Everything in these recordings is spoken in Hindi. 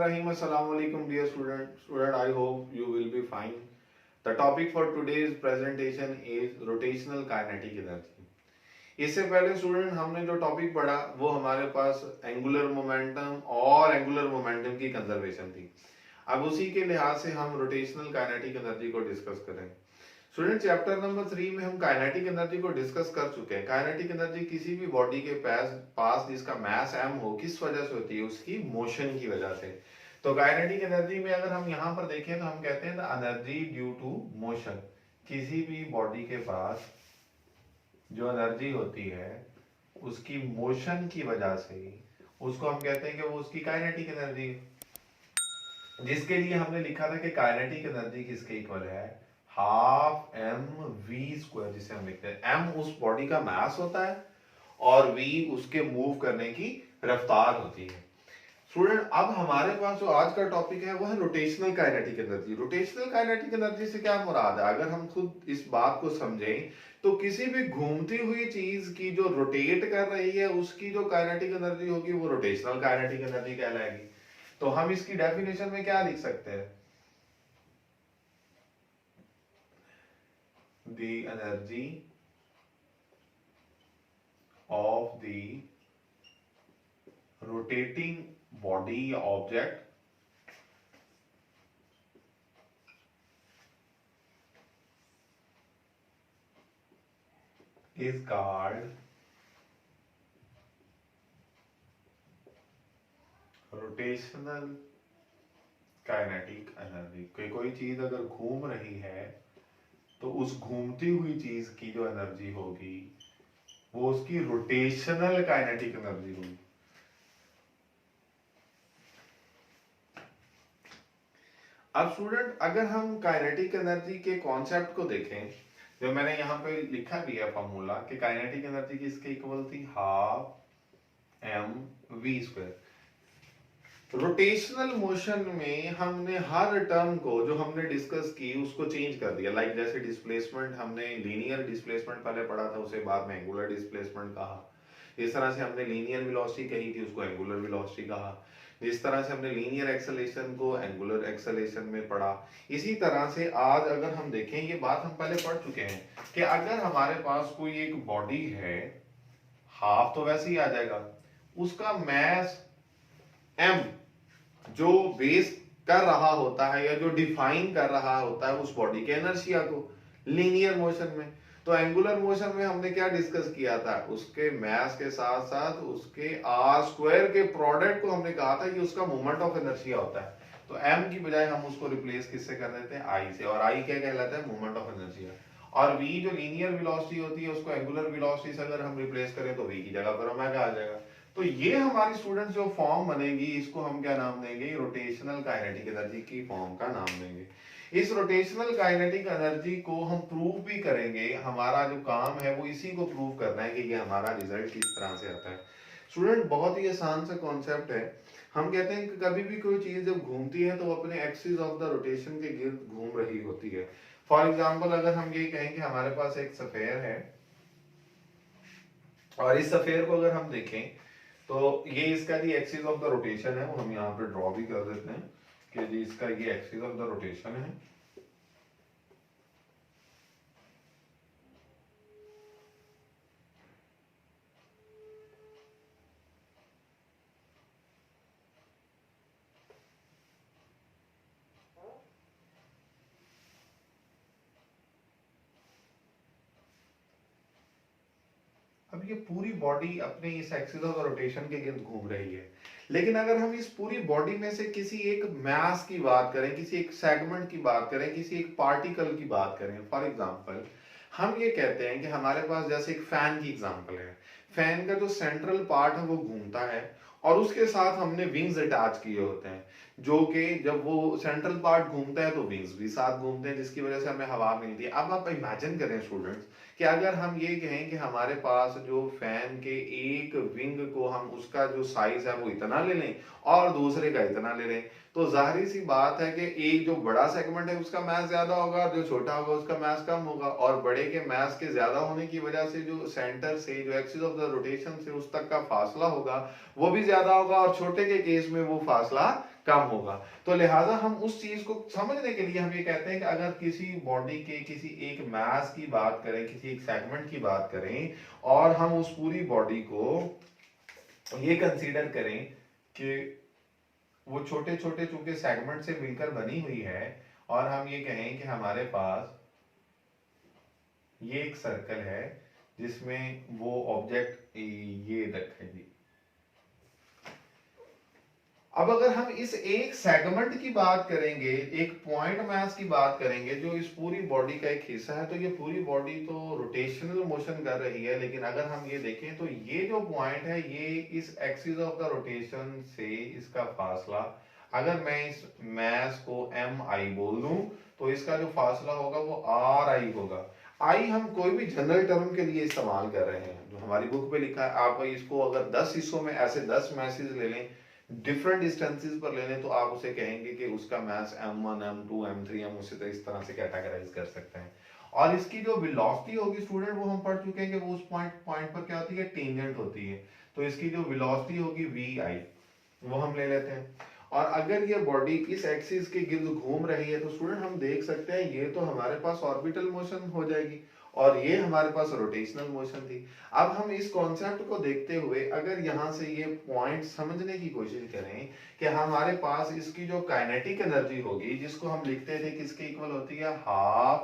Bismillahirrahmanirrahim. Assalamu alaikum, dear student. Student, I hope you will be fine. The topic for today's presentation is rotational kinetic energy. इससे पहले स्टूडेंट हमने जो टॉपिक पढ़ा वो हमारे पास एंगुलर मोमेंटम और एंगुलर मोमेंटम की कंजर्वेशन थी। अब उसी के लिहाज से हम रोटेशनल काइनेटिक एनर्जी को डिस्कस करें। स्टूडेंट, चैप्टर नंबर 3 में हम काइनेटिक एनर्जी को डिस्कस कर चुके हैं। काइनेटिक एनर्जी किसी भी बॉडी के पास जिसका मास m हो, किस वजह से होती है? उसकी मोशन की वजह से। तो काइनेटिक एनर्जी में अगर हम यहाँ पर देखें तो हम कहते हैं the energy due to motion. किसी भी बॉडी के पास जो एनर्जी होती है उसकी मोशन की वजह से उसको हम कहते हैं कि वो उसकी काइनेटिक एनर्जी है। जिसके लिए हमने लिखा था कि काइनेटिक एनर्जी किसके इक्वल है? हाफ एम वी स्क्वायर, जिसे हम लिखते हैं एम उस बॉडी का मास होता है और वी उसके मूव करने की रफ्तार होती है। स्टूडेंट, अब हमारे पास जो आज का टॉपिक है वो है rotational kinetic energy. Rotational kinetic energy से क्या मुराद है? अगर हम खुद इस बात को समझें तो किसी भी घूमती हुई चीज की जो रोटेट कर रही है उसकी जो काइनेटिक एनर्जी होगी वो रोटेशनल काइनेटिक एनर्जी कहलाएगी। तो हम इसकी डेफिनेशन में क्या लिख सकते हैं? The energy of the rotating body object is called rotational kinetic energy। कोई चीज अगर घूम रही है तो उस घूमती हुई चीज की जो एनर्जी होगी वो उसकी रोटेशनल काइनेटिक एनर्जी होगी। अब स्टूडेंट, अगर हम काइनेटिक एनर्जी के कॉन्सेप्ट को देखें, जो मैंने यहाँ पे लिखा भी है फॉर्मूला कि काइनेटिक एनर्जी किसके इक्वल थी? Half m v square. Rotational motion में हमने हर टर्म को जो हमने डिस्कस की उसको चेंज कर दिया। लाइक जैसे डिस्प्लेसमेंट, हमने लीनियर डिस्प्लेसमेंट पहले पढ़ा था, उसे बाद में एंगुलर डिस्प्लेसमेंट कहा। इस तरह से हमने लीनियर वेलोसिटी कही थी, उसको एंगुलर वेलोसिटी कहा। जिस तरह से हमने लीनियर एक्सेलरेशन को एंगुलर एक्सेलरेशन में पढ़ा, इसी तरह से आज अगर हम देखें, ये बात हम पहले पढ़ चुके हैं कि अगर हमारे पास कोई एक बॉडी है, हाफ तो वैसे ही आ जाएगा, उसका मास m जो बेस कर रहा होता है या जो डिफाइन कर रहा होता है उस बॉडी के इनर्शिया को लीनियर मोशन में। तो एंगुलर मोशन में हमने क्या डिस्कस किया था? उसके मास के साथ साथ उसके आर स्क्वायर के प्रोडक्ट को हमने कहा था कि उसका मोमेंट ऑफ इनर्शिया होता है। तो m की बजाय हम उसको रिप्लेस किससे कर देते हैं? I से। और I क्या कहलाता है? Moment of inertia. और v जो लीनियर वेलोसिटी होती है उसको एंगुलर वेलोसिटी से अगर हम रिप्लेस करें तो v की जगह पर ओमेगा आ जाएगा। तो ये हमारी स्टूडेंट्स जो फॉर्म बनेगी इसको हम क्या नाम देंगे? रोटेशनल काइनेटिक एनर्जी की फॉर्म का नाम देंगे। इस रोटेशनल काइनेटिक एनर्जी को हम प्रूव भी करेंगे। हमारा जो काम है वो इसी को प्रूव करना है कि ये हमारा रिजल्ट किस तरह से आता है। स्टूडेंट, बहुत ही आसान सा कॉन्सेप्ट है। हम कहते हैं कि कभी भी कोई चीज जब घूमती है तो वो अपने एक्सिस ऑफ द रोटेशन के गिर्द घूम रही होती है। फॉर एग्जाम्पल, अगर हम ये कहें कि हमारे पास एक सफेयर है और इस सफेयर को अगर हम देखें तो ये इसका जी एक्सिस ऑफ द रोटेशन है, वो हम यहाँ पे ड्रॉ भी कर देते हैं कि जी इसका ये एक्सिस ऑफ द रोटेशन है। अब ये पूरी बॉडी अपने इस एक्सिस ऑफ द रोटेशन के गिर्द घूम रही है, लेकिन अगर हम इस पूरी बॉडी में से किसी एक मास की बात करें, किसी एक सेगमेंट की बात करें, किसी एक पार्टिकल की बात करें, फॉर एग्जांपल हम ये कहते हैं कि हमारे पास जैसे एक फैन की एग्जांपल है। फैन का जो सेंट्रल पार्ट है वो घूमता है और उसके साथ हमने विंग्स अटैच किए होते हैं, जो कि जब वो सेंट्रल पार्ट घूमता है तो विंग्स भी साथ घूमते हैं, जिसकी वजह से हमें हवा मिलती है। अब आप इमेजिन करें स्टूडेंट्स कि अगर हम ये कहें कि हमारे पास जो फैन के एक विंग को हम उसका जो साइज है वो इतना ले लें और दूसरे का इतना ले लें, तो जाहिर सी बात है कि एक जो बड़ा सेगमेंट है उसका मास ज्यादा होगा और जो छोटा होगा उसका मास कम होगा। और बड़े के मास के ज्यादा होने की वजह से जो सेंटर से जो एक्सिस ऑफ द रोटेशन से उस तक का फासला होगा वो भी ज्यादा होगा और छोटे के केस में वो फासला कम होगा। तो लिहाजा हम उस चीज को समझने के लिए हम ये कहते हैं कि अगर किसी बॉडी के किसी एक मास की बात करें, किसी एक सेगमेंट की बात करें, और हम उस पूरी बॉडी को ये कंसीडर करें कि वो छोटे छोटे चूंकि सेगमेंट से मिलकर बनी हुई है, और हम ये कहें कि हमारे पास ये एक सर्कल है जिसमें वो ऑब्जेक्ट ये रखे जी। अब अगर हम इस एक सेगमेंट की बात करेंगे, एक पॉइंट मास की बात करेंगे जो इस पूरी बॉडी का एक हिस्सा है, तो ये पूरी बॉडी तो रोटेशनल मोशन कर रही है, लेकिन अगर हम ये देखें तो ये जो पॉइंट है ये इस एक्सिस ऑफ द रोटेशन से इसका फासला, अगर मैं इस मास को एम आई बोल दूं तो इसका जो फासला होगा वो आर आई होगा। आई हम कोई भी जनरल टर्म के लिए इस्तेमाल कर रहे हैं, जो हमारी बुक पे लिखा है। आप इसको अगर 10 हिस्सों में ऐसे 10 मैसेज ले लें, डिफरेंट डिस्टेंसेस पर ले लें, तो आप उसे कहेंगे कि उसका मास m1 m2 m3 हम उसी तरह इस तरह से कैटेगराइज कर सकते हैं। और इसकी जो वेलोसिटी होगी स्टूडेंट, वो हम पढ़ चुके हैं कि वो उस पॉइंट पर क्या होती है, टेंजेंट होती है। तो इसकी जो वेलोसिटी होगी vi, वो हम ले लेते हैं। और अगर ये बॉडी इस एक्सिस के गिर्द घूम रही है तो स्टूडेंट हम देख सकते हैं ये तो हमारे पास ऑर्बिटल मोशन हो जाएगी, और ये हमारे पास रोटेशनल मोशन थी। अब हम इस कॉन्सेप्ट को देखते हुए अगर यहां से ये पॉइंट समझने की कोशिश करें कि हमारे पास इसकी जो काइनेटिक एनर्जी होगी, जिसको हम लिखते थे किसके इक्वल होती है, हाफ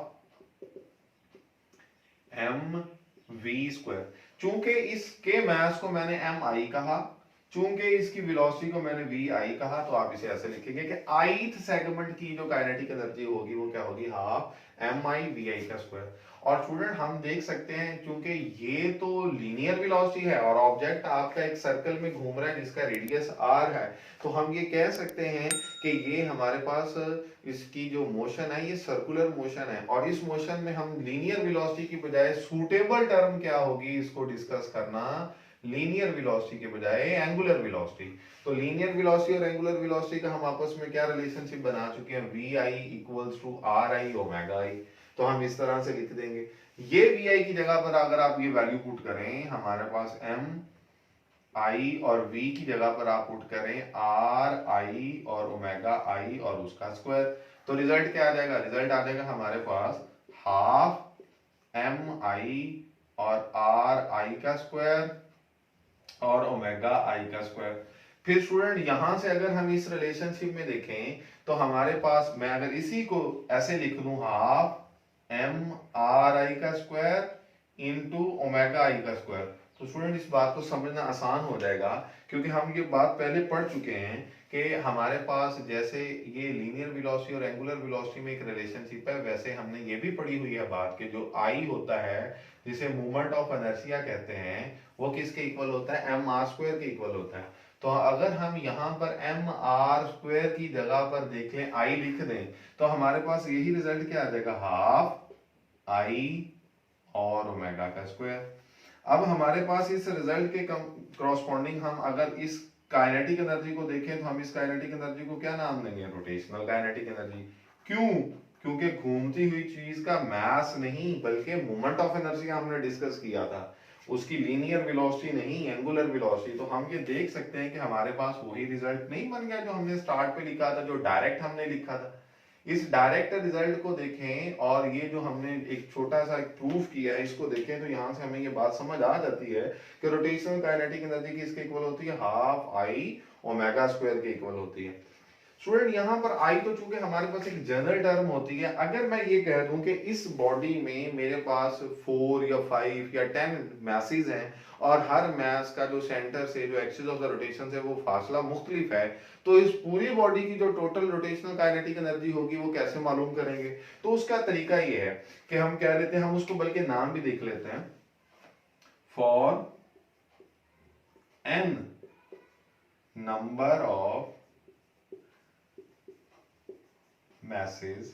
एम वी स्क्वायर। चूंकि इसके मास को मैंने एम आई कहा, चूंकि इसकी वेलोसिटी को मैंने वी आई कहा, तो आप इसे ऐसे लिखेंगे कि ith सेगमेंट की जो काइनेटिक एनर्जी होगी वो क्या होगी, हाफ एम आई वी आई का स्क्वायर। और स्टूडेंट हम देख सकते हैं चूंकि ये तो लीनियर वेलोसिटी है और ऑब्जेक्ट आपका एक सर्कल में घूम रहा है जिसका रेडियस आर है, तो हम ये कह सकते हैं कि ये हमारे पास इसकी जो मोशन है ये सर्कुलर मोशन है। और इस मोशन में हम लीनियर वेलोसिटी की बजाय सूटेबल टर्म क्या होगी इसको डिस्कस करना, लीनियर वेलोसिटी के बजाय एंगुलर वेलोसिटी। तो लीनियर वेलोसिटी और एंगुलर वेलोसिटी का हम आपस में क्या रिलेशनशिप बना चुके हैं, v i equals to r i omega i. तो हम इस तरह से लिख देंगे, ये वी आई की जगह पर अगर आप ये वैल्यू पुट करें, हमारे पास एम आई और v की जगह पर आप पुट करें आर आई और ओमेगा आई और उसका स्क्वायर, तो रिजल्ट क्या आ जाएगा, रिजल्ट आ जाएगा हमारे पास हाफ एम आई और आर आई का स्क्वायर और ओमेगा आई का स्क्वायर। फिर स्टूडेंट यहां से अगर हम इस रिलेशनशिप में देखें तो हमारे पास, मैं अगर इसी को ऐसे लिख दूं, हाफ एम आर आई का स्क्वायर इंटू ओमेगा आई का स्क्वायर, तो स्टूडेंट इस बात को समझना आसान हो जाएगा, क्योंकि हम ये बात पहले पढ़ चुके हैं कि हमारे पास जैसे ये लीनियर वेलोसिटी और एंगुलर वेलोसिटी में एक रिलेशनशिप है, वैसे हमने ये भी पढ़ी हुई है बात कि जो आई होता है जिसे मूवमेंट ऑफ इनर्शिया कहते हैं, वो किसके इक्वल होता है, एम आर स्क्वायर के इक्वल होता है। तो अगर हम यहाँ पर एम आर स्क्वायर की जगह पर देख लें, आई लिख दें, तो हमारे पास यही रिजल्ट क्या आ जाएगा, हाफ आई और ओमेगा का स्क्वायर। अब हमारे पास इस रिजल्ट के क्रॉसपॉन्डिंग हम अगर इस काइनेटिक एनर्जी को देखें तो हम इस काइनेटिक एनर्जी को क्या नाम देंगे, रोटेशनल काइनेटिक एनर्जी। क्यों, क्योंकि घूमती हुई चीज का मास नहीं बल्कि मोमेंट ऑफ एनर्जी हमने डिस्कस किया था, उसकी लीनियर वेलोसिटी नहीं एंगुलर वेलोसिटी। तो हम ये देख सकते हैं कि हमारे पास वही रिजल्ट नहीं बन गया जो हमने स्टार्ट पे लिखा था, जो डायरेक्ट हमने लिखा था। इस डायरेक्ट रिजल्ट को देखें और ये जो हमने एक छोटा सा प्रूफ किया है इसको देखें, तो यहां से हमें ये बात समझ आ जाती है कि रोटेशनल काइनेटिक एनर्जी किसके इक्वल होती है, हाफ आई ओमेगा स्क्वायर के इक्वल होती है। स्टूडेंट यहाँ पर आई तो चूंकि हमारे पास एक जनरल टर्म होती है, अगर मैं ये कह दूं कि इस बॉडी में मेरे पास 4 या 5 या 10 मैसेज हैं और हर मैस का जो सेंटर से जो एक्सिस ऑफ द रोटेशन है वो फासला मुख्तलिफ है, तो इस पूरी बॉडी की जो टोटल रोटेशनल काइनेटिक एनर्जी होगी वो कैसे मालूम करेंगे। तो उसका तरीका ये है कि हम कह लेते हैं, हम उसको बल्कि नाम भी देख लेते हैं, for n number of message,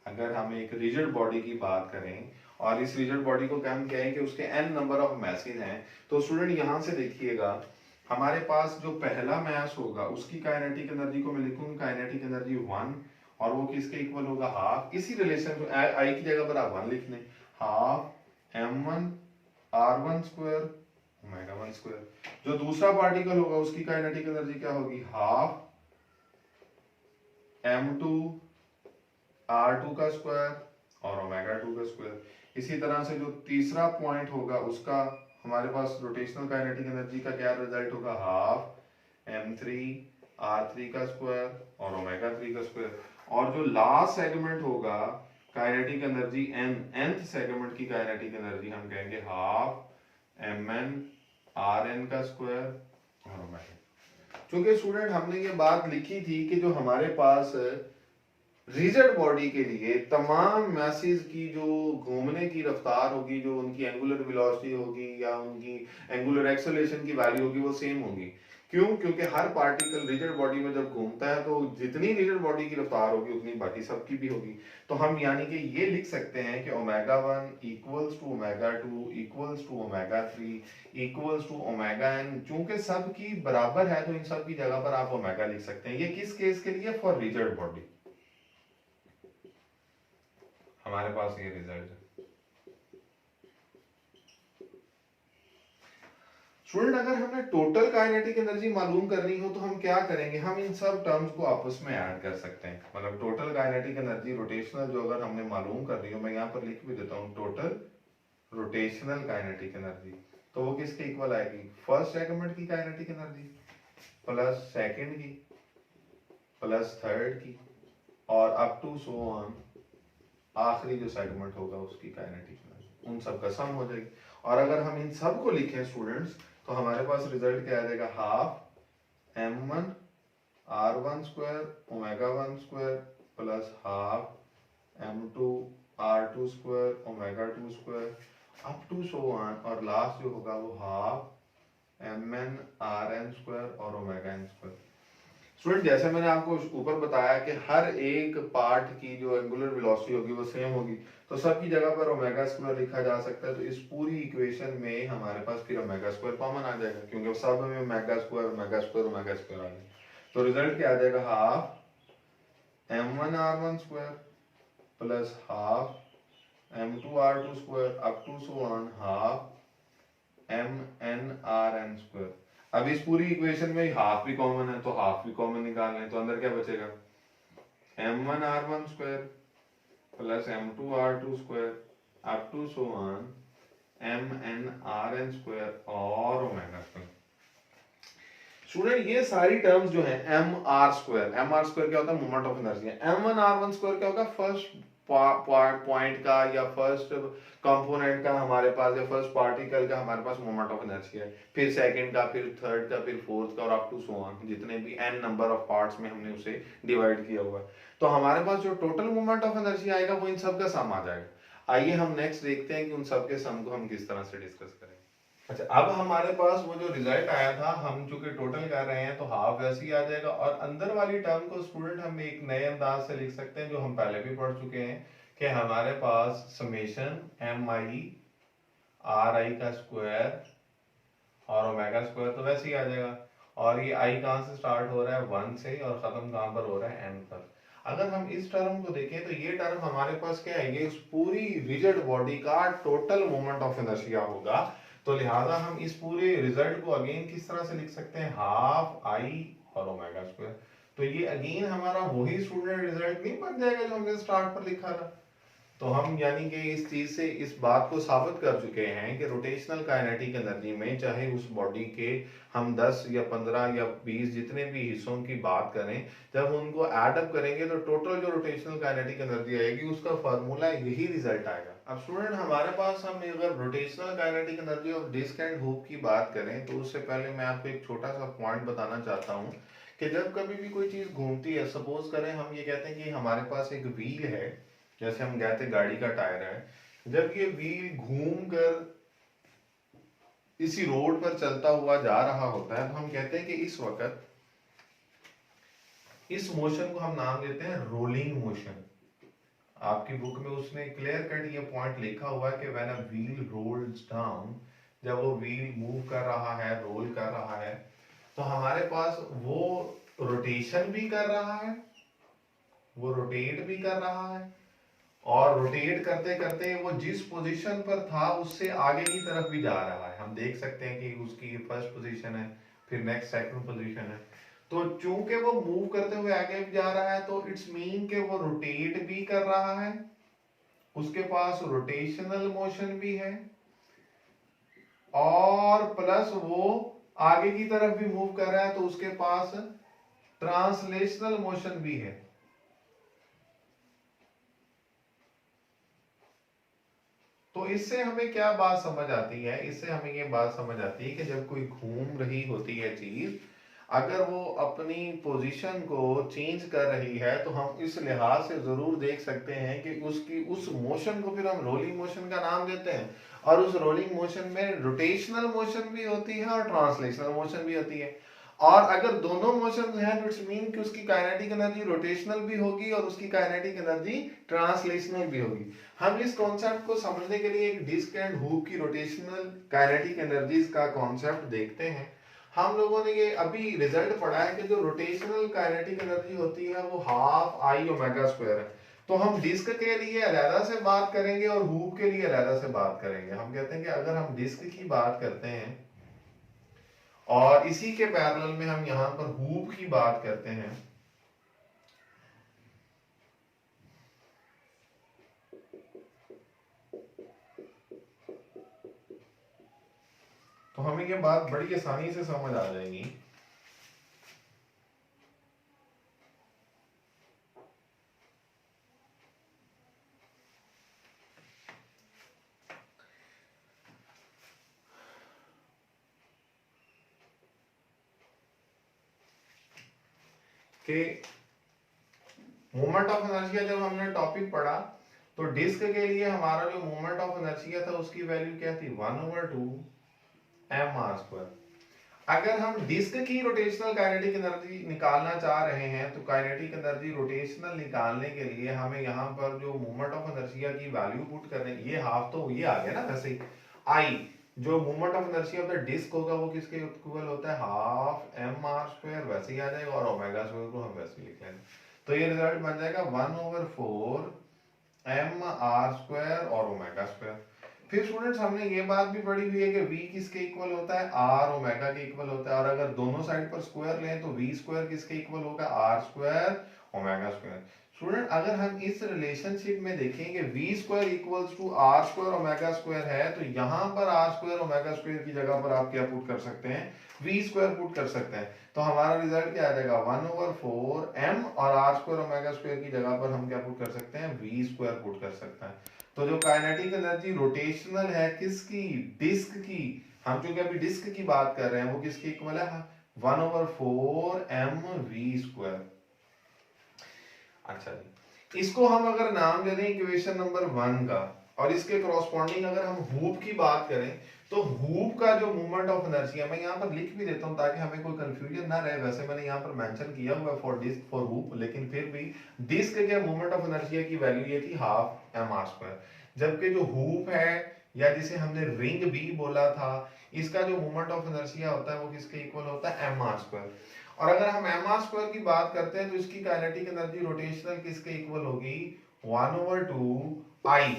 अगर हम एक रिजिड बॉडी की बात करें और इस रिजिड बॉडी को हम कहें कि उसके n नंबर ऑफ मैसेज हैं, तो स्टूडेंट यहां से देखिएगा हमारे पास जो पहला मैस होगा उसकी काइनेटिक एनर्जी को मैं लिखूंगा काइनेटिक एनर्जी 1, और वो किसके इक्वल होगा, हाफ, इसी रिलेशन आई की जगह पर आप 1 लिख लें, half m1 r1 square omega 1 square. जो दूसरा पार्टिकल होगा उसकी काइनेटिक एनर्जी क्या होगी, हाफ m2 r2 का स्क्वायर और ओमेगा 2 का स्क्वायर। इसी तरह से जो तीसरा पॉइंट होगा उसका हमारे पास रोटेशनल काइनेटिक एनर्जी का क्या रिजल्ट होगा, हाफ m3 r3 का स्क्वायर और ओमेगा 3 का स्क्वायर। और जो लास्ट सेगमेंट होगा काइनेटिक एनर्जी nth सेगमेंट की काइनेटिक एनर्जी हम कहेंगे हाफ mn rn का स्क्वायर और ओमेगा। क्योंकि स्टूडेंट हमने ये बात लिखी थी कि जो हमारे पास रिजिड बॉडी के लिए तमाम मैसेज की जो घूमने की रफ्तार होगी, जो उनकी एंगुलर वेलोसिटी होगी या उनकी एंगुलर एक्सेलरेशन की वैल्यू होगी वो सेम होगी। क्यों? क्योंकि हर पार्टिकल रिजिड बॉडी में जब घूमता है तो जितनी रिजिड बॉडी की रफ्तार होगी उतनी बाकी सबकी भी होगी। तो हम यानी कि ये लिख सकते हैं कि omega 1 equals to omega 2 equals to omega 3 equals to omega n। चूंकि सब की बराबर है तो इन सब की जगह पर आप ओमेगा लिख सकते हैं। ये किस केस के लिए? For rigid body. हमारे पास ये रिजल्ट है। स्टूडेंट अगर हमें टोटल काइनेटिक एनर्जी मालूम करनी हो तो हम क्या करेंगे? हम इन सब टर्म्स को आपस में ऐड कर सकते हैं। मतलब टोटल काइनेटिक एनर्जी रोटेशनल जो अगर हमने मालूम करनी हो, मैं यहाँ पर लिख भी देता हूँ, टोटल रोटेशनल काइनेटिक एनर्जी, तो वो किसके इक्वल आएगी? फर्स्ट सेगमेंट की काइनेटिक एनर्जी प्लस सेकंड की प्लस थर्ड की और अप टू सो ऑन आखिरी जो सेगमेंट होगा उसकी काइनेटिक एनर्जी, उन सब का सम हो जाएगी। और अगर हम इन सब को लिखें स्टूडेंट्स तो हमारे पास रिजल्ट क्या आ जाएगा? Half m1 r1 square omega 1 square plus half m2 r2 square omega 2 square up to so on, और लास्ट जो होगा वो हाफ mn rn स्क्वायर और ओमेगा n स्क्वायर। स्टूडेंट जैसे मैंने आपको ऊपर बताया कि हर एक पार्ट की जो एंगुलर वेलोसिटी होगी वो सेम होगी, तो सबकी जगह पर ओमेगा स्क्वायर लिखा जा सकता है। तो इस पूरी इक्वेशन में हमारे पास फिर ओमेगा स्क्वायर कॉमन आ जाएगा, क्योंकि सब में omega square omega square omega square आ जाएगा। तो रिजल्ट क्या आ जाएगा? Half m1 r1 square plus half m2 r2 square up to so on half mn rn square. अब इस पूरी इक्वेशन में हाफ भी कॉमन है तो हाफ भी कॉमन निकाल लें, तो अंदर क्या बचेगा? m1 r1 square plus m2 r2 square up to so on mn rn square और ओमेगा स्क्वायर। स्टूडेंट ये सारी टर्म्स जो है mr स्क्वायर क्या होता है? मोमेंट ऑफ एनर्जी है। m1 r1 स्क्वायर क्या होगा? फर्स्ट पॉइंट का या फर्स्ट कंपोनेंट का हमारे पास या फर्स्ट पार्टिकल का हमारे पास मोमेंट ऑफ एनर्जी है, फिर सेकंड का, फिर थर्ड का, फिर फोर्थ का और अप टू सो ऑन, जितने भी n नंबर ऑफ पार्ट्स में हमने उसे डिवाइड किया हुआ है। तो हमारे पास जो टोटल मोमेंट ऑफ एनर्जी आएगा वो इन सब का सम आ जाएगा। आइए हम नेक्स्ट देखते हैं कि उन सब के सम को हम किस तरह से डिस्कस करें। अच्छा, अब हमारे पास वो जो रिजल्ट आया था, हम चूंकि टोटल कर रहे हैं तो हाफ वैसे ही आ जाएगा, और अंदर वाली टर्म को स्टूडेंट हम एक नए अंदाज से लिख सकते हैं जो हम पहले भी पढ़ चुके हैं कि हमारे पास समेशन mi ri का स्क्वायर और ओमेगा स्क्वायर, तो वैसे ही आ जाएगा। और ये i कहाँ से स्टार्ट हो रहा है? 1 से, और खत्म कहाँ पर हो रहा है? n पर। अगर हम इस टर्म को देखें तो ये टर्म हमारे पास क्या है? ये इस पूरी रिजिड बॉडी का टोटल मोमेंट ऑफ इनर्शिया होगा। तो लिहाजा हम इस पूरे रिजल्ट को अगेन किस तरह से लिख सकते हैं? हाफ आई और ओमेगा स्क्वायर। तो ये अगेन हमारा वही स्टूडेंट रिजल्ट नहीं बन जाएगा जो हमने स्टार्ट पर लिखा था। तो हम यानी कि इस चीज से इस बात को साबित कर चुके हैं कि रोटेशनल काइनेटिक एनर्जी में चाहे उस बॉडी के हम 10 या 15 या 20 जितने भी हिस्सों की बात करें, जब उनको ऐड अप करेंगे तो टोटल जो रोटेशनल काइनेटिक एनर्जी आएगी उसका फार्मूला यही रिजल्ट आएगा। अब स्टूडेंट हमारे पास हम अगर rotational kinetic energy of disc and hook की बात करें तो उससे पहले मैं आपको एक छोटा सा पॉइंट बताना चाहता हूँ कि जब कभी भी कोई चीज घूमती है, सपोज करें हम ये कहते हैं कि हमारे पास एक व्हील है, जैसे हम कहते हैं गाड़ी का टायर है, जब ये व्हील घूम कर इसी रोड पर चलता हुआ जा रहा होता है तो हम कहते हैं कि इस वक्त इस मोशन को हम नाम देते हैं रोलिंग मोशन। आपकी बुक में उसने क्लियर कट ये पॉइंट लिखा हुआ है कि when a wheel rolls down, जब वो व्हील मूव कर रहा है, रोल कर रहा है, तो हमारे पास वो रोटेशन भी कर रहा है, वो रोटेट भी कर रहा है, और रोटेट करते करते वो जिस पोजीशन पर था उससे आगे की तरफ भी जा रहा है। हम देख सकते हैं कि उसकी फर्स्ट पोजीशन है, फिर नेक्स्ट सेकंड पोजीशन है। तो चूंकि वो मूव करते हुए आगे जा रहा है तो इट्स मीन कि वो रोटेट भी कर रहा है, उसके पास रोटेशनल मोशन भी है, और प्लस वो आगे की तरफ भी मूव कर रहा है तो उसके पास ट्रांसलेशनल मोशन भी है। तो इससे हमें क्या बात समझ आती है, इससे हमें ये बात समझ आती है कि जब कोई घूम रही होती है चीज, अगर वो अपनी पोजीशन को चेंज कर रही है तो हम इस लिहाज से जरूर देख सकते हैं कि उसकी उस मोशन को फिर हम रोलिंग मोशन का नाम देते हैं, और उस रोलिंग मोशन में रोटेशनल मोशन भी होती है और ट्रांसलेशनल मोशन भी होती है। और अगर दोनों मोशन हैं तो इट्स मीन कि उसकी काइनेटिक एनर्जी रोटेशनल भी होगी और उसकी काइनेटिक एनर्जी ट्रांसलेशनल भी होगी। हम इस कॉन्सेप्ट को समझने के लिए एक डिस्क एंड हुक की रोटेशनल काइनेटिक एनर्जीज का कॉन्सेप्ट देखते हैं। हम लोगों ने ये अभी रिजल्ट पढ़ा है कि जो रोटेशनल काइनेटिक एनर्जी होती है वो हाफ आई ओमेगा स्क्वायर है। तो हम डिस्क के लिए अलहदा से बात करेंगे और हुक के लिए अलहदा से बात करेंगे। हम कहते हैं कि अगर हम डिस्क की बात करते हैं और इसी के पैरेलल में हम यहां पर हुक की बात करते हैं, तो हमें ये बात बड़ी आसानी से समझ आ जाएगी। कि मोमेंट ऑफ इनर्शिया जब हमने टॉपिक पढ़ा तो डिस्क के लिए हमारा जो मोमेंट ऑफ इनर्शिया था उसकी वैल्यू क्या थी, 1/2 mr²। अगर हम डिस्क की रोटेशनल काइनेटिक एनर्जी निकालना चाह रहे हैं तो काइनेटिक एनर्जी रोटेशनल निकालने के लिए हमें यहाँ पर जो मोमेंट ऑफ इनर्शिया की वैल्यू पुट करने, ये हाफ तो ये आ गया ना वैसे ही, आई जो moment of inertia of the disc होगा वो किसके इक्वल होता है, हाफ mr², वैसे ही आ जाएगा, और ओमेगा स्क्वायर को हम वैसे ही लिख लेंगे। तो ये रिजल्ट बन जाएगा 1/4 mr² और ओमेगा स्क्वायर। फिर स्टूडेंट्स हमने ये बात भी पढ़ी हुई है कि v किसके इक्वल होता है, r ओमेगा के इक्वल होता है, और अगर दोनों साइड पर स्क्वायर लें तो v स्क्वायर किसके इक्वल होगा, r² ओमेगा स्क्वायर। स्टूडेंट अगर हम इस रिलेशनशिप में देखें कि v square equals to r² omega square है, तो यहाँ पर r² ओमेगा स्क्वायर की जगह पर आप क्या पुट कर सकते हैं, v स्क्वायर पुट कर सकते हैं। तो हमारा रिजल्ट क्या आ जाएगा, 1/4 m, और r² ओमेगा स्क्वायर की जगह पर हम क्या पुट कर सकते हैं, v स्क्वायर पुट कर सकते हैं। तो जो काइनेटिक एनर्जी रोटेशनल है किसकी, डिस्क की, हम चूंकि अभी डिस्क की बात कर रहे हैं, वो किसके इक्वल है, 1/4 mv²। अच्छा जी, इसको हम अगर नाम दे दें इक्वेशन नंबर 1 का, और इसके करॉस्पॉन्डिंग अगर हम हूप की बात करें तो हूप का जो मूवमेंट ऑफ इनर्शिया, मैं यहाँ पर लिख भी देता हूँ ताकि हमें कोई कंफ्यूजन ना रहे, वैसे मैंने यहाँ पर मेंशन किया हुआ है फॉर डिस्क फॉर हूप, लेकिन फिर भी डिस्क के मूवमेंट ऑफ इनर्शिया की वैल्यू ये थी हाफ mr², जबकि जो हूप है या जिसे हमने रिंग भी बोला था, इसका जो मूवमेंट ऑफ इनर्शिया होता है वो किसके इक्वल होता है, mr²। और अगर हम mr² की बात करते हैं तो इसकी काइनेटिक एनर्जी रोटेशनल किसके इक्वल होगी, 1/2 आई,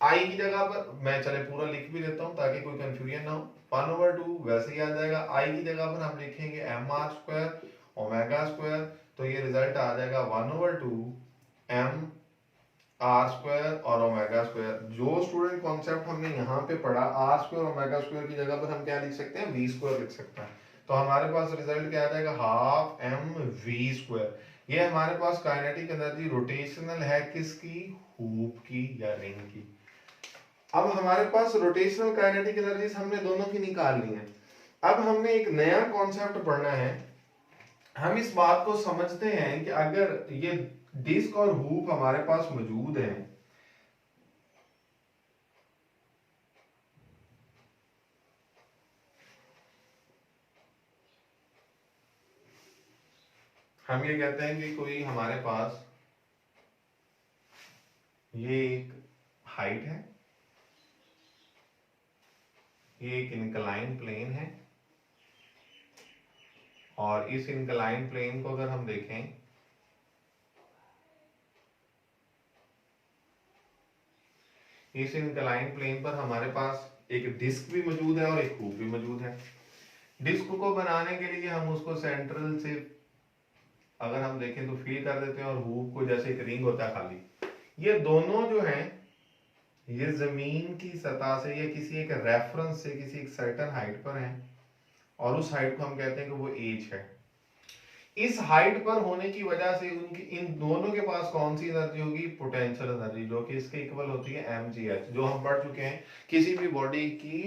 आई की जगह पर मैं चले पूरा लिख भी देता हूं ताकि कोई कंफ्यूजन ना हो, 1/2 वैसे ही आ जाएगा, आई की जगह पर हम लिखेंगे mr² ओमेगा स्क्वायर, तो ये रिजल्ट आ जाएगा 1/2 mr² और ओमेगा स्क्वायर। जो स्टूडेंट कॉन्सेप्ट हमने यहाँ पे पढ़ा, r² ओमेगा स्क्वायर की जगह पर हम क्या लिख सकते हैं, v स्क्वायर लिख सकते हैं। तो हमारे पास रिजल्ट क्या आ जाएगा, हाफ mv²। ये हमारे पास काइनेटिक एनर्जी रोटेशनल है किसकी, हूप की या रिंग की। अब हमारे पास रोटेशनल काइनेटिक एनर्जीज हमने दोनों की निकालनी है। अब हमने एक नया कॉन्सेप्ट पढ़ना है। हम इस बात को समझते हैं कि अगर ये डिस्क और हूप हमारे पास मौजूद है, हम ये कहते हैं कि कोई हमारे पास ये एक हाइट है, ये एक इंक्लाइन प्लेन है, और इस इंक्लाइन प्लेन को अगर हम देखें इस इंक्लाइन प्लेन पर हमारे पास एक डिस्क भी मौजूद है और एक हूप भी मौजूद है। डिस्क को बनाने के लिए हम उसको सेंट्रल से अगर हम देखें तो फील कर देते हैं, और हुप को जैसे एक रिंग होता है खाली, ये दोनों जो है ये जमीन की सतह से या किसी एक रेफरेंस से किसी एक सर्टेन हाइट पर है, और उस हाइट को हम कहते हैं कि वो एज है। इस हाइट पर होने की वजह से उनकी इन दोनों के पास कौन सी एनर्जी होगी, पोटेंशियल एनर्जी, जो कि इसके इक्वल होती है mgh, जो हम पढ़ चुके हैं किसी भी बॉडी की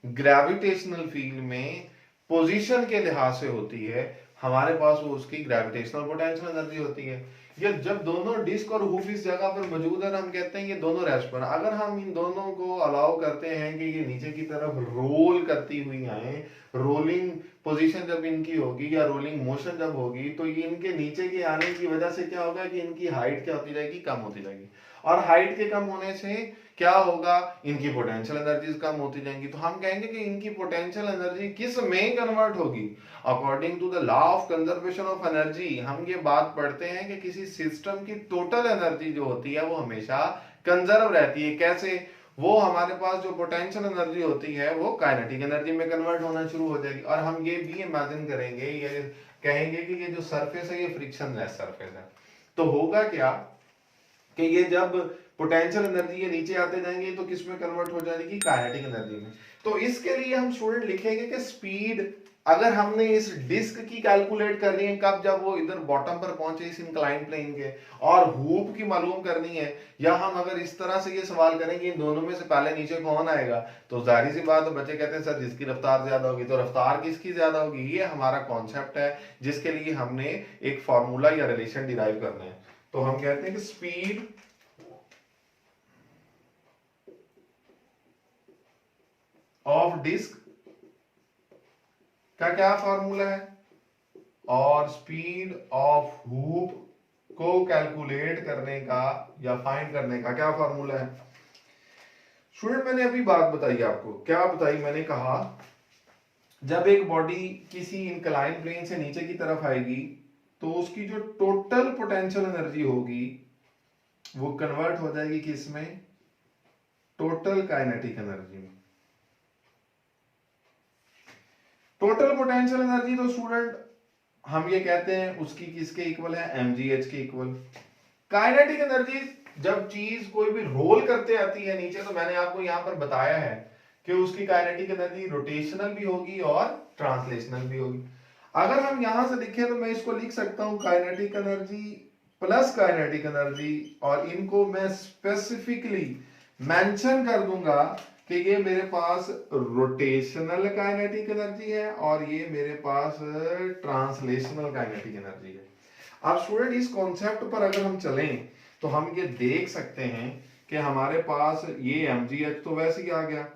ग्रेविटेशनल फील्ड में पोजीशन के लिहाज से होती है, हमारे पास वो उसकी ग्रेविटेशनल पोटेंशियल एनर्जी होती है। ये जब दोनों डिस्क और हुप इस जगह पर मौजूद है, हम कहते हैं ये दोनों रेस्ट पर। अगर हम इन दोनों को अलाउ करते हैं कि ये नीचे की तरफ रोल करती हुई आए, रोलिंग पोजीशन जब इनकी होगी या रोलिंग मोशन जब होगी, तो ये इनके नीचे के आने की वजह से क्या होगा कि इनकी हाइट क्या होती जाएगी, कम होती जाएगी। और हाइट के कम होने से क्या होगा, इनकी पोटेंशियल एनर्जीज कम होती जाएंगी। तो हम कहेंगे कि इनकी पोटेंशियल एनर्जी किस में कन्वर्ट होगी, according to the law of conservation of energy. हम ये बात पढ़ते हैं कि किसी सिस्टम की टोटल एनर्जी जो होती है वो हमेशा कंजर्व रहती है। कैसे, वो हमारे पास जो पोटेंशियल एनर्जी होती है वो काइनेटिक एनर्जी में कन्वर्ट होना शुरू हो जाएगी। और हम ये भी इमेजिन करेंगे, ये कहेंगे कि ये जो सरफेस है ये फ्रिक्शनलेस सरफेस है, तो होगा क्या कि ये जब पोटेंशियल एनर्जी ये नीचे आते जाएंगे तो किस में कन्वर्ट हो जाएगी, काइनेटिक एनर्जी में। तो इसके लिए हम स्टूडेंट लिखेंगे कि स्पीड, अगर हमने इस डिस्क की कैलकुलेट करनी है कब, जब वो इधर बॉटम पर पहुंचे इस इंक्लाइंड प्लेन के, और हुप की मालूम करनी है, या हम अगर इस तरह से ये सवाल करेंगे इन दोनों में से पहले नीचे कौन आएगा, तो जाहिर सी बात है बच्चे कहते हैं सर जिसकी रफ्तार ज्यादा होगी, तो रफ्तार किसकी ज्यादा होगी। ये हमारा कॉन्सेप्ट है जिसके लिए हमने एक फॉर्मूला या रिलेशन डिराइव करना है। तो हम कहते हैं कि स्पीड ऑफ डिस्क का क्या फॉर्मूला है, और स्पीड ऑफ हुप को कैलकुलेट करने का या फाइंड करने का क्या फॉर्मूला है। स्टूडेंट मैंने अभी बात बताई आपको, क्या बताई, मैंने कहा जब एक बॉडी किसी इंक्लाइन प्लेन से नीचे की तरफ आएगी तो उसकी जो टोटल पोटेंशियल एनर्जी होगी वो कन्वर्ट हो जाएगी किस में, टोटल काइनेटिक एनर्जी में। टोटल पोटेंशियल एनर्जी तो स्टूडेंट हम ये कहते हैं उसकी किसके इक्वल है, mgh के इक्वल। काइनेटिक एनर्जी जब चीज कोई भी रोल करते आती है नीचे, तो मैंने आपको यहां पर बताया है कि उसकी काइनेटिक एनर्जी रोटेशनल भी होगी और ट्रांसलेशनल भी होगी। अगर हम यहां से देखें तो मैं इसको लिख सकता हूं kinetic energy plus kinetic energy, और इनको मैं स्पेसिफिकली मेंशन कर दूंगा कि ये मेरे पास रोटेशनल काइनेटिक एनर्जी है और ये मेरे पास ट्रांसलेशनल काइनेटिक एनर्जी है। अब स्टूडेंट इस कॉन्सेप्ट पर अगर हम चलें तो हम ये देख सकते हैं कि हमारे पास ये mgh तो वैसे ही आ गया।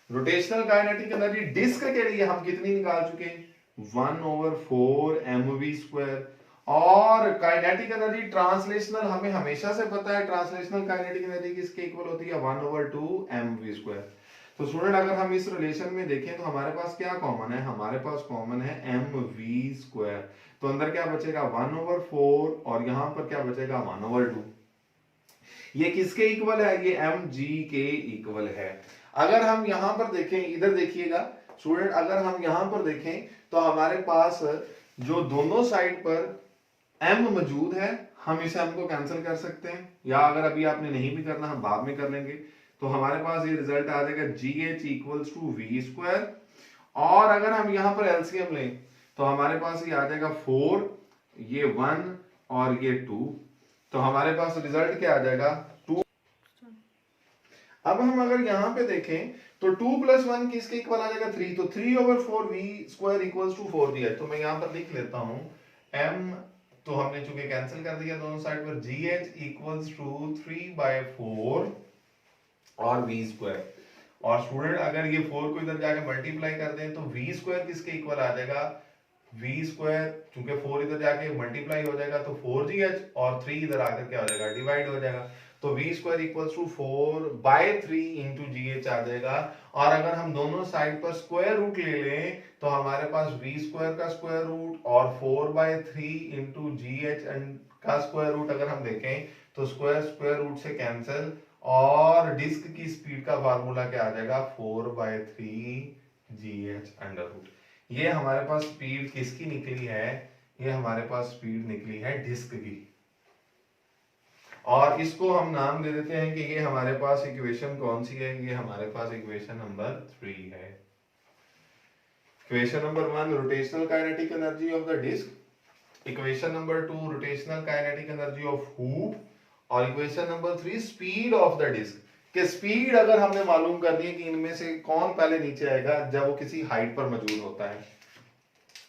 रोटेशनल काइनेटिक एनर्जी डिस्क के लिए हम कितनी निकाल चुके हैं, 1/4 mv²। और काइनेटिक एनर्जी ट्रांसलेशनल हमें हमेशा से पता है, ट्रांसलेशनल काइनेटिक एनर्जी किसके इक्वल होती है, 1/2 mv²। तो स्टूडेंट अगर हम इस रिलेशन में देखें तो हमारे पास क्या कॉमन है, हमारे पास कॉमन है mv²। तो अंदर क्या बचेगा 1/4 और यहां पर क्या बचेगा 1/2। ये किसके इक्वल है, ये mg के इक्वल है। अगर हम यहां पर देखें, इधर देखिएगा स्टूडेंट, अगर हम यहां पर देखें तो हमारे पास जो दोनों साइड पर m मौजूद है, हम इसे m को कैंसिल कर सकते हैं, या अगर अभी आपने नहीं भी करना हम बाद में कर लेंगे। तो हमारे पास ये रिजल्ट आ जाएगा gh इक्वल्स टू v²। और अगर हम यहां पर एलसीएम लें तो हमारे पास ये आ जाएगा 4, ये 1 और ये 2, तो हमारे पास रिजल्ट क्या आ जाएगा 2। अब हम अगर यहां पे देखें तो 2 + 1 किसके इक्वल आ जाएगा 3, तो 3/4 v² इक्वल्स टू 4gh। तो मैं यहां पर लिख लेता हूं m, तो हमने चूंकि कैंसिल कर दिया दोनों साइड पर, gh इक्वल्स टू 3/4 और v²। और स्टूडेंट अगर ये 4 को इधर जाके मल्टीप्लाई कर दें तो v² किसके इक्वल आ जाएगा, v², चूंकि 4 इधर जाके मल्टीप्लाई हो जाएगा तो 4gh, और 3 इधर आकर क्या हो जाएगा, डिवाइड हो जाएगा। तो v² equals to 4/3 into gh आ जाएगा। और अगर हम दोनों साइड पर स्क्वायर रूट ले लें तो हमारे पास v² का स्क्वायर रूट और 4/3 इंटू gh का स्क्वायर रूट अगर हम देखें तो स्क्वायर रूट से कैंसिल, और डिस्क की स्पीड का फार्मूला क्या आ जाएगा 4/3 gh अंडर रूट। ये हमारे पास स्पीड किसकी निकली है, ये हमारे पास स्पीड निकली है डिस्क की, और इसको हम नाम दे देते हैं कि ये हमारे पास इक्वेशन कौन सी है, ये हमारे पास इक्वेशन नंबर 3 है। Equation number 1 rotational kinetic energy of the disc, equation number 2 rotational kinetic energy of hoop, और equation number 3 speed of the disc. कि स्पीड अगर हमने मालूम करनी है कि इनमें से कौन पहले नीचे आएगा जब वो किसी हाइट पर मौजूद होता है।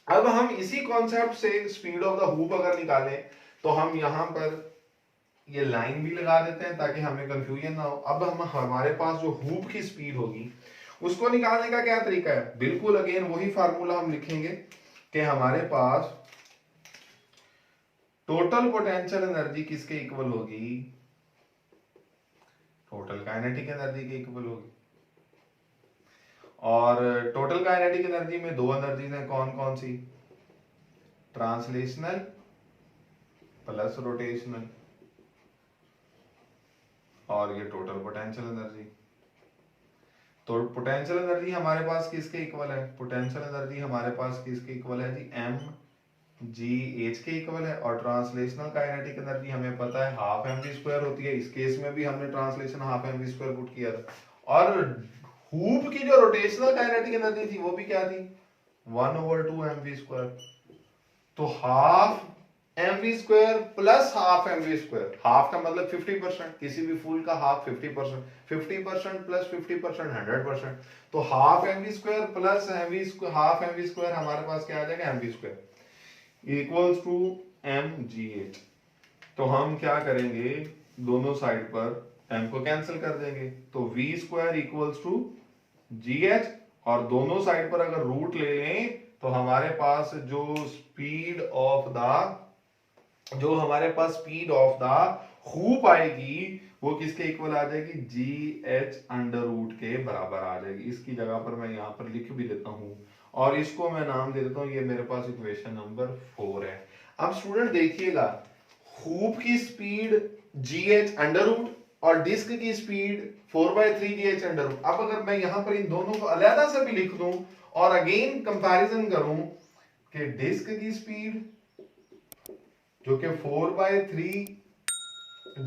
अब हम इसी कॉन्सेप्ट से स्पीड ऑफ द हूप अगर निकालें तो हम यहां पर ये लाइन भी लगा देते हैं ताकि हमें कंफ्यूजन ना हो। अब हम हमारे पास जो हूप की स्पीड होगी उसको निकालने का क्या तरीका है, बिल्कुल अगेन वही फार्मूला हम लिखेंगे कि हमारे पास टोटल पोटेंशियल एनर्जी किसके इक्वल होगी, टोटल काइनेटिक एनर्जी के इक्वल होगी। और टोटल काइनेटिक एनर्जी में दो एनर्जीज हैं, कौन कौन सी, ट्रांसलेशनल प्लस रोटेशनल, और ये टोटल पोटेंशियल एनर्जी। तो पोटेंशियल एनर्जी हमारे पास किसके इक्वल है, पोटेंशियल एनर्जी हमारे पास किसके इक्वल है जी, एम जी एच के इक्वल है। और ट्रांसलेशनल काइनेटिक एनर्जी हमें पता है हाफ एम वी स्क्वायर होती है, इस केस में भी हमने translation half m v square put किया था। और हूप की जो रोटेशनल काइनेटिक एनर्जी थी वो भी क्या थी, 1/2 एम वी स्क्वायर। तो half m v square plus half m v square, half का मतलब 50%, किसी भी फूल का हाफ 50%, 50% प्लस 50% 100%। तो half m v square plus half m v square हमारे पास क्या आ जाएगा, m v square equals to m g h. तो हम क्या करेंगे, दोनों साइड पर m को कैंसिल कर देंगे, तो v square equals to g h, और दोनों साइड पर अगर रूट ले लें तो हमारे पास जो हमारे पास स्पीड ऑफ द हूप आएगी वो किसके इक्वल आ जाएगी, जी एच अंडर रूट के बराबर आ जाएगी। इसकी जगह पर मैं यहाँ पर लिख भी देता हूँ और इसको मैं नाम दे देता हूँ, ये मेरे पास इक्वेशन नंबर 4 है। अब स्टूडेंट देखिएगा, हूप की speed g h under root और डिस्क की speed 4/3 g h under root. अब अगर मैं यहां पर इन दोनों को अलग से भी लिख दूं और अगेन कंपैरिजन करूं कि डिस्क की स्पीड जो कि 4/3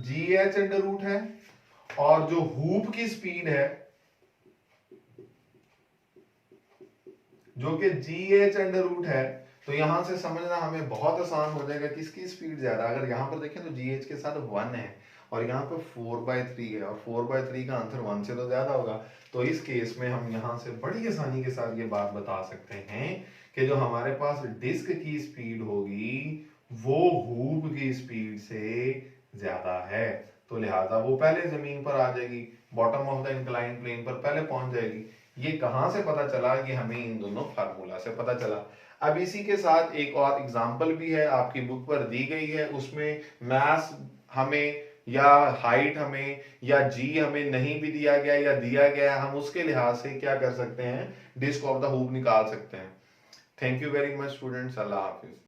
जी एच अंडर रूट है और जो हूप की स्पीड है जो कि जी एच अंडर रूट है, तो यहां से समझना हमें बहुत आसान हो जाएगा किसकी स्पीड ज्यादा। अगर यहां पर देखें तो जी एच के साथ 1 है और यहाँ पर 4/3 है, और 4/3 का आंसर 1 से तो ज्यादा होगा। तो इस केस में हम यहाँ से बड़ी आसानी के साथ ये बात बता सकते हैं कि जो हमारे पास डिस्क की स्पीड होगी वो हूप की स्पीड से ज्यादा है, तो लिहाजा वो पहले जमीन पर आ जाएगी, bottom of the incline plane पर पहले पहुंच जाएगी। ये कहां से पता चला, ये हमें इन दोनों फार्मूला से पता चला। अब इसी के साथ एक और एग्जांपल भी है, आपकी बुक पर दी गई है, उसमें मास हमें या हाइट हमें या जी हमें नहीं भी दिया गया या दिया गया, हम उसके लिहाज से क्या कर सकते हैं, डिस्क ऑफ द हूप निकाल सकते हैं। Thank you very much students, Allah Hafiz.